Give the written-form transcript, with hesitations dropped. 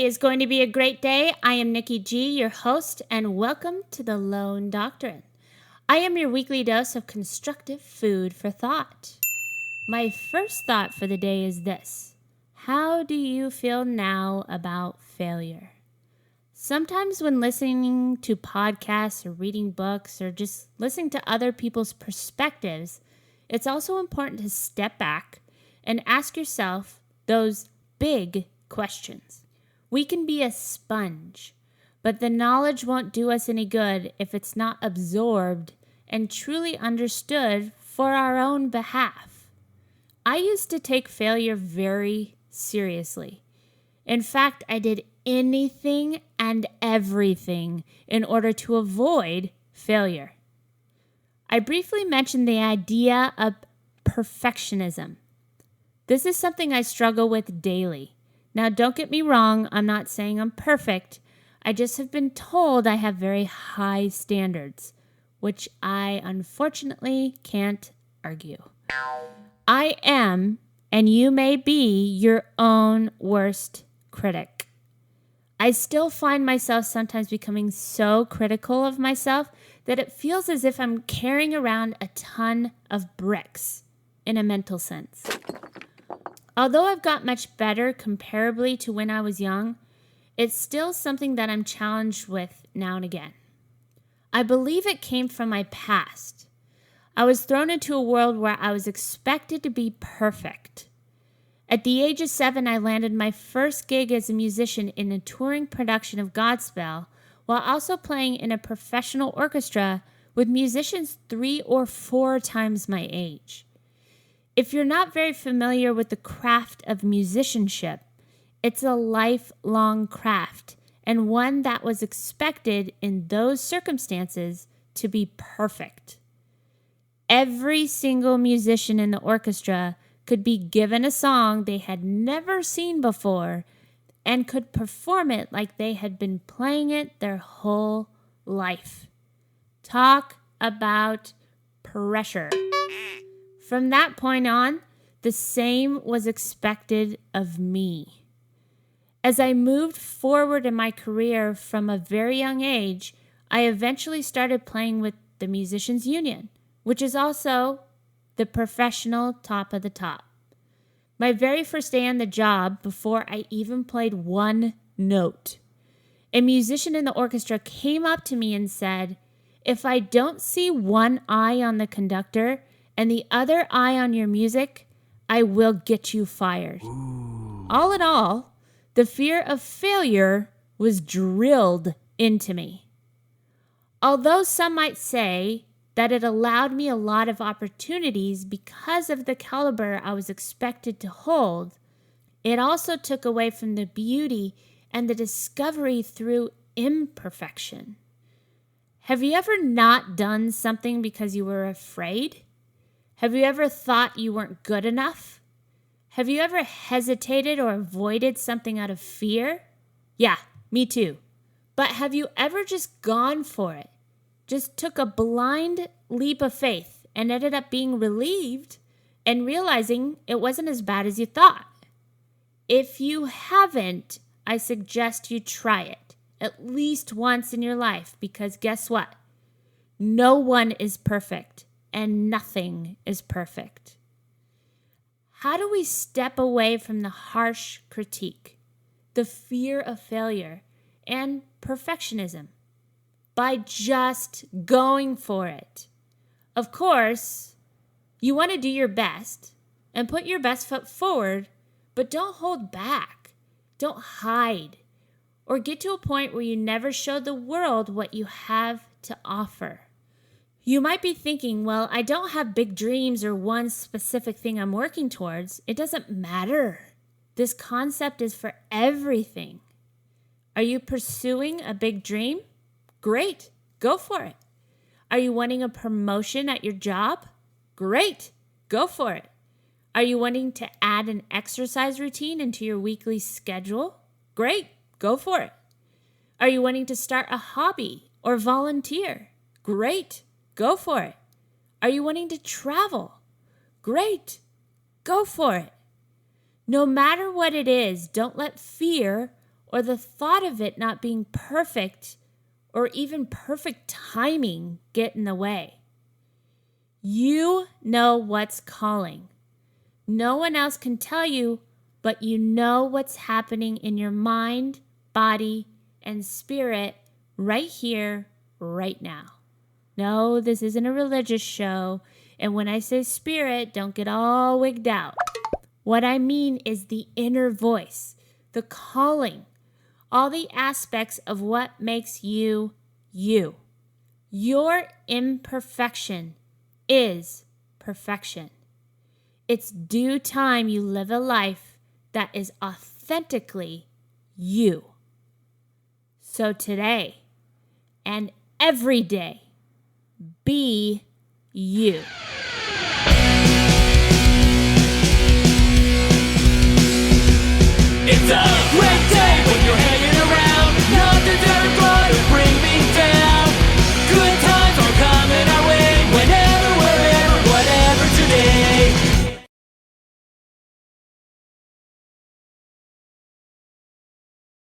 Today is going to be a great day. I am Nikki G, your host, and welcome to the Lone Doctrine. I am your weekly dose of constructive food for thought. My first thought for the day is this: how do you feel now about failure? Sometimes when listening to podcasts or reading books or just listening to other people's perspectives, it's also important to step back and ask yourself those big questions. We can be a sponge, but the knowledge won't do us any good if it's not absorbed and truly understood for our own behalf. I used to take failure very seriously. In fact, I did anything and everything in order to avoid failure. I briefly mentioned the idea of perfectionism. This is something I struggle with daily. Now, don't get me wrong, I'm not saying I'm perfect. I just have been told I have very high standards, which I unfortunately can't argue. I am, and you may be, your own worst critic. I still find myself sometimes becoming so critical of myself that it feels as if I'm carrying around a ton of bricks in a mental sense. Although I've got much better comparably to when I was young, it's still something that I'm challenged with now and again. I believe it came from my past. I was thrown into a world where I was expected to be perfect. At the age of 7, I landed my first gig as a musician in a touring production of Godspell, while also playing in a professional orchestra with musicians 3 or 4 times my age. If you're not very familiar with the craft of musicianship, it's a lifelong craft and one that was expected in those circumstances to be perfect. Every single musician in the orchestra could be given a song they had never seen before and could perform it like they had been playing it their whole life. Talk about pressure. From that point on, the same was expected of me. As I moved forward in my career from a very young age, I eventually started playing with the Musicians Union, which is also the professional top of the top. My very first day on the job, before I even played one note, a musician in the orchestra came up to me and said, "If I don't see one eye on the conductor and the other eye on your music, I will get you fired." Ooh. All in all, the fear of failure was drilled into me. Although some might say that it allowed me a lot of opportunities because of the caliber I was expected to hold, it also took away from the beauty and the discovery through imperfection. Have you ever not done something because you were afraid? Have you ever thought you weren't good enough? Have you ever hesitated or avoided something out of fear? Yeah, me too. But have you ever just gone for it? Just took a blind leap of faith and ended up being relieved and realizing it wasn't as bad as you thought? If you haven't, I suggest you try it at least once in your life, because guess what? No one is perfect. And nothing is perfect. How do we step away from the harsh critique, the fear of failure, and perfectionism? By just going for it. Of course, you want to do your best and put your best foot forward, but don't hold back. Don't hide or get to a point where you never show the world what you have to offer. You might be thinking, well, I don't have big dreams or one specific thing I'm working towards. It doesn't matter. This concept is for everything. Are you pursuing a big dream? Great, go for it. Are you wanting a promotion at your job? Great, go for it. Are you wanting to add an exercise routine into your weekly schedule? Great, go for it. Are you wanting to start a hobby or volunteer? Great. Go for it. Are you wanting to travel? Great. Go for it. No matter what it is, don't let fear or the thought of it not being perfect or even perfect timing get in the way. You know what's calling. No one else can tell you, but you know what's happening in your mind, body, and spirit right here, right now. No, this isn't a religious show. And when I say spirit, don't get all wigged out. What I mean is the inner voice, the calling, all the aspects of what makes you, you. Your imperfection is perfection. It's due time you live a life that is authentically you. So today and every day, be you.